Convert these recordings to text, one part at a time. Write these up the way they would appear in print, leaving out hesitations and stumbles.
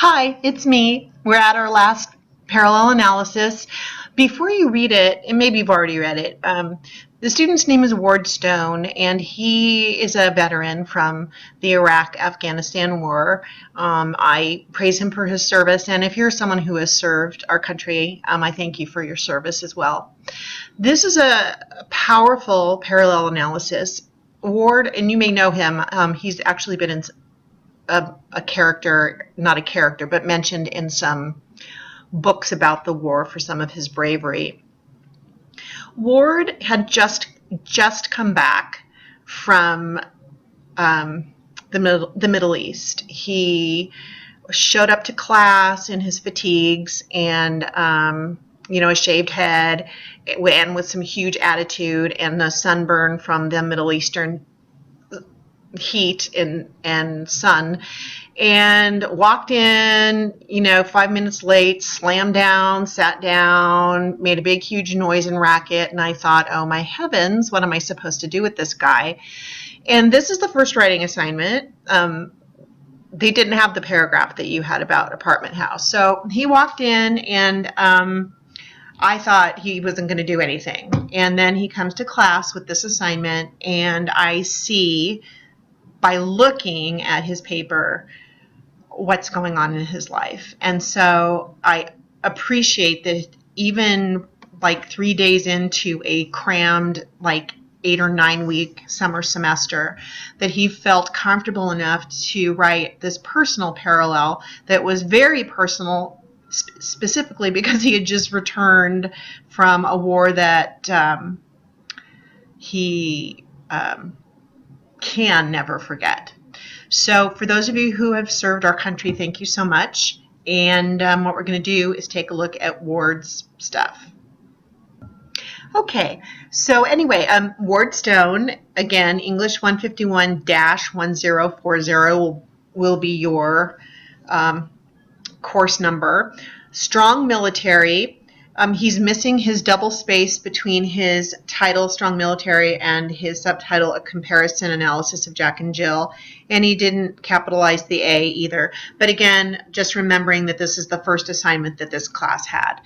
Hi, it's me. We're at our last parallel analysis. Before you read it, and maybe you've already read it, the student's name is Ward Stone, and he is a veteran from the Iraq-Afghanistan war. I praise him for his service, and if you're someone who has served our country, I thank you for your service as well. This is a powerful parallel analysis. Ward, and you may know him, he's actually been in a character, not a character, but mentioned in some books about the war for some of his bravery. Ward had just come back from the Middle East. He showed up to class in his fatigues and a shaved head and with some huge attitude and a sunburn from the Middle Eastern heat and sun, and walked in 5 minutes late, slammed down, sat down, made a big huge noise and racket, and I thought, oh my heavens, what am I supposed to do with this guy? And this is the first writing assignment. They didn't have the paragraph that you had about Apartment House, so he walked in and I thought he wasn't going to do anything, and then he comes to class with this assignment, and I see by looking at his paper what's going on in his life. And so I appreciate that even like 3 days into a crammed 8 or 9 week summer semester, that he felt comfortable enough to write this personal parallel that was very personal, specifically because he had just returned from a war that he can never forget. So for those of you who have served our country, thank you so much. And what we're going to do is take a look at Ward's stuff. Okay, so anyway, Ward Stone, again, English 151-1040 will be your course number. Strong military. He's missing his double space between his title, Strong Military, and his subtitle, A Comparison Analysis of Jack and Jill. And he didn't capitalize the A either. But again, just remembering that this is the first assignment that this class had.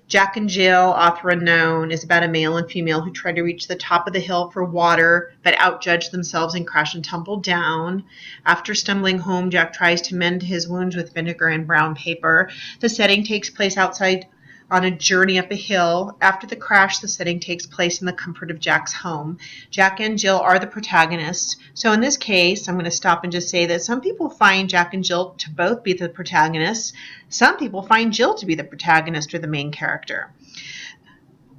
Jack and Jill, author unknown, is about a male and female who try to reach the top of the hill for water, but outjudge themselves and crash and tumble down. After stumbling home, Jack tries to mend his wounds with vinegar and brown paper. The setting takes place outside on a journey up a hill. After the crash, the setting takes place in the comfort of Jack's home. Jack and Jill are the protagonists. So in this case, I'm going to stop and just say that some people find Jack and Jill to both be the protagonists. Some people find Jill to be the protagonist or the main character.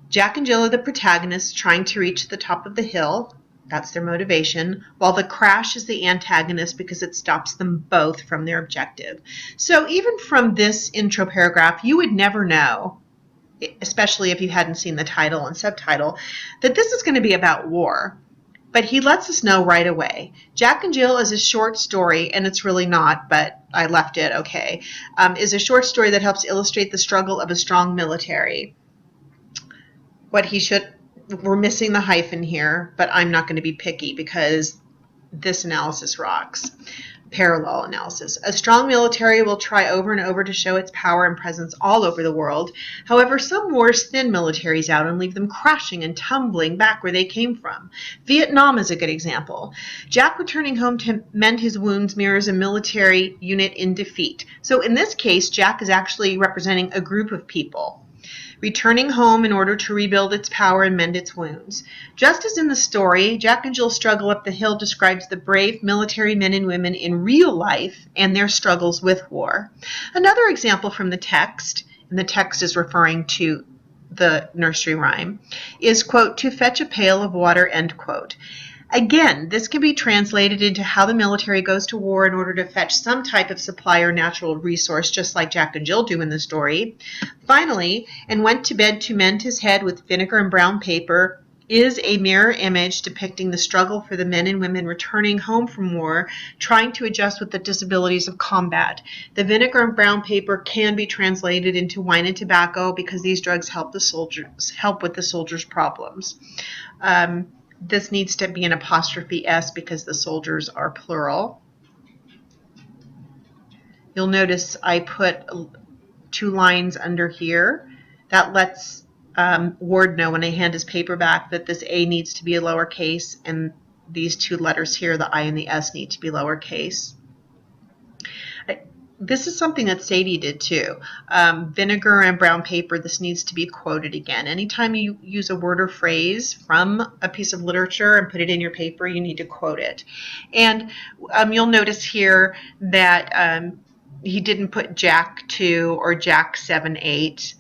Jack and Jill are the protagonists trying to reach the top of the hill. That's their motivation, while the crash is the antagonist because it stops them both from their objective. So even from this intro paragraph, you would never know, especially if you hadn't seen the title and subtitle, that this is going to be about war. But he lets us know right away. Jack and Jill is a short story, and it's really not, but I left it okay, is a short story that helps illustrate the struggle of a strong military. We're missing the hyphen here, but I'm not going to be picky because this analysis rocks. Parallel analysis. A strong military will try over and over to show its power and presence all over the world. However, some wars thin militaries out and leave them crashing and tumbling back where they came from. Vietnam is a good example. Jack returning home to mend his wounds mirrors a military unit in defeat. So in this case, Jack is actually representing a group of people returning home in order to rebuild its power and mend its wounds. Just as in the story, Jack and Jill's struggle up the hill describes the brave military men and women in real life and their struggles with war. Another example from the text, and the text is referring to the nursery rhyme, is, quote, to fetch a pail of water, end quote. Again, this can be translated into how the military goes to war in order to fetch some type of supply or natural resource, just like Jack and Jill do in the story. Finally, and went to bed to mend his head with vinegar and brown paper is a mirror image depicting the struggle for the men and women returning home from war, trying to adjust with the disabilities of combat. The vinegar and brown paper can be translated into wine and tobacco because these drugs help with the soldiers' problems. This needs to be an apostrophe S because the soldiers are plural. You'll notice I put 2 lines under here. That lets Ward know when I hand his paper back that this A needs to be a lowercase, and these 2 letters here, the I and the S, need to be lowercase. This is something that Sadie did too. Vinegar and brown paper, this needs to be quoted again. Anytime you use a word or phrase from a piece of literature and put it in your paper, you need to quote it. And you'll notice here that he didn't put Jack 2 or Jack 7, 8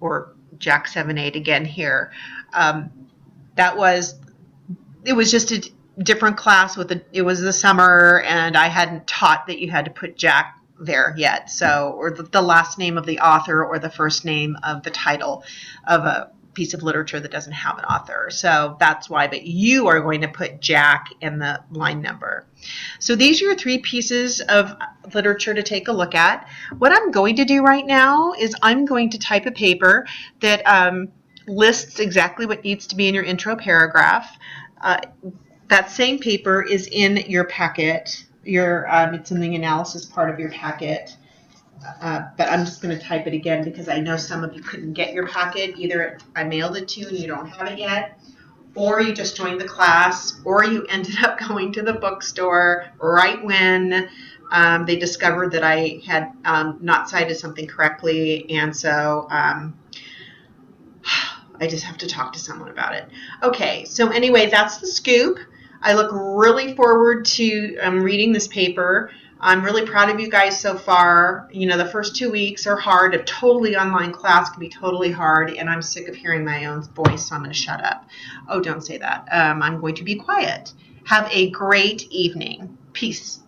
or Jack 7, 8 again here. It was just a different class it was the summer, and I hadn't taught that you had to put Jack there yet. So, or the last name of the author or the first name of the title of a piece of literature that doesn't have an author. So that's why, but you are going to put Jack in the line number. So these are your 3 pieces of literature to take a look at. What I'm going to do right now is I'm going to type a paper that lists exactly what needs to be in your intro paragraph. That same paper is in your packet. It's in the analysis part of your packet. But I'm just going to type it again because I know some of you couldn't get your packet. Either I mailed it to you and you don't have it yet, or you just joined the class, or you ended up going to the bookstore right when they discovered that I had not cited something correctly, and so I just have to talk to someone about it. Okay, so anyway, that's the scoop. I look really forward to reading this paper. I'm really proud of you guys so far. You know, the first 2 weeks are hard. A totally online class can be totally hard, and I'm sick of hearing my own voice, so I'm going to shut up. Oh, don't say that. I'm going to be quiet. Have a great evening. Peace.